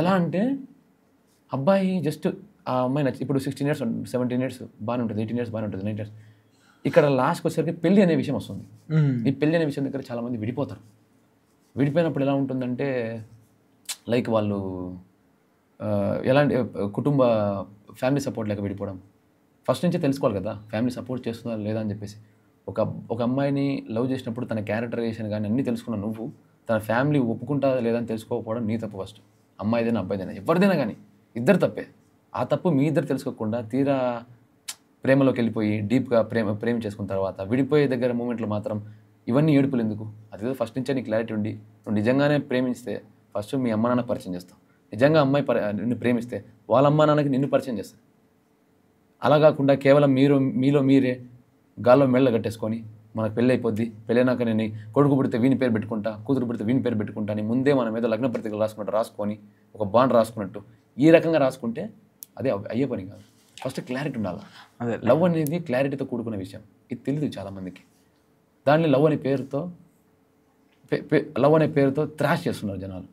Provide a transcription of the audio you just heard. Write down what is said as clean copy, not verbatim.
ఎలా అంటే అబ్బాయి జస్ట్ ఆ అమ్మాయి నచ్చి ఇప్పుడు 16 ఇయర్స్ 17 ఇయర్స్ బాగానే ఉంటుంది, 18 ఇయర్స్ బాగానే ఉంటుంది, 19 ఇయర్స్. ఇక్కడ లాస్ట్కి వచ్చేసరికి పెళ్లి అనే విషయం వస్తుంది. ఈ పెళ్లి అనే విషయం దగ్గర చాలామంది విడిపోతారు. విడిపోయినప్పుడు ఎలా ఉంటుందంటే లైక్ వాళ్ళు ఎలాంటి కుటుంబ ఫ్యామిలీ సపోర్ట్ లేక విడిపోవడం. ఫస్ట్ నుంచే తెలుసుకోవాలి కదా ఫ్యామిలీ సపోర్ట్ చేస్తుందా లేదా అని చెప్పేసి. ఒక అమ్మాయిని లవ్ చేసినప్పుడు తన క్యారెక్టరైజేషన్ కానీ అన్నీ తెలుసుకున్న నువ్వు తన ఫ్యామిలీ ఒప్పుకుంటుందా లేదా అని తెలుసుకోకపోవడం నీ తప్పు ఫస్ట్. అమ్మాయిదైనా అబ్బాయిదైనా ఎవరిదైనా కానీ ఇద్దరు తప్పే. ఆ తప్పు మీ ఇద్దరు తెలుసుకోకుండా తీరా ప్రేమలోకి వెళ్ళిపోయి డీప్గా ప్రేమించేసుకున్న తర్వాత విడిపోయే దగ్గర మూమెంట్లో మాత్రం ఇవన్నీ ఏడుపులు ఎందుకు? అదేదో ఫస్ట్ నుంచే నీ క్లారిటీ ఉండి నువ్వు నిజంగానే ప్రేమిస్తే ఫస్ట్ మీ అమ్మ నాన్నకు పరిచయం చేస్తావు. నిజంగా అమ్మాయి నిన్ను ప్రేమిస్తే వాళ్ళ అమ్మ నాన్నకి నిన్ను పరిచయం చేస్తారు. అలా కాకుండా కేవలం మీలో మీరే గాల్లో మెళ్ళ కట్టేసుకొని మనకు పెళ్ళి అయిపోద్ది, పెళ్ళైనాక నేను కొడుకు పుడితే వీని పేరు పెట్టుకుంటా, కూతురు పుడితే వీని పేరు పెట్టుకుంటా అని ముందే మన మీద లగ్న పత్రికలు రాసుకొని ఒక బాండ్ రాసుకున్నట్టు ఈ రకంగా రాసుకుంటే అదే అయ్యే పని కాదు. ఫస్ట్ క్లారిటీ ఉండాలి. అదే లవ్ అనేది క్లారిటీతో కూడుకున్న విషయం. ఇది తెలియదు చాలామందికి. దాన్ని లవ్ అనే పేరుతో త్రాష్ చేస్తున్నారు జనాలు.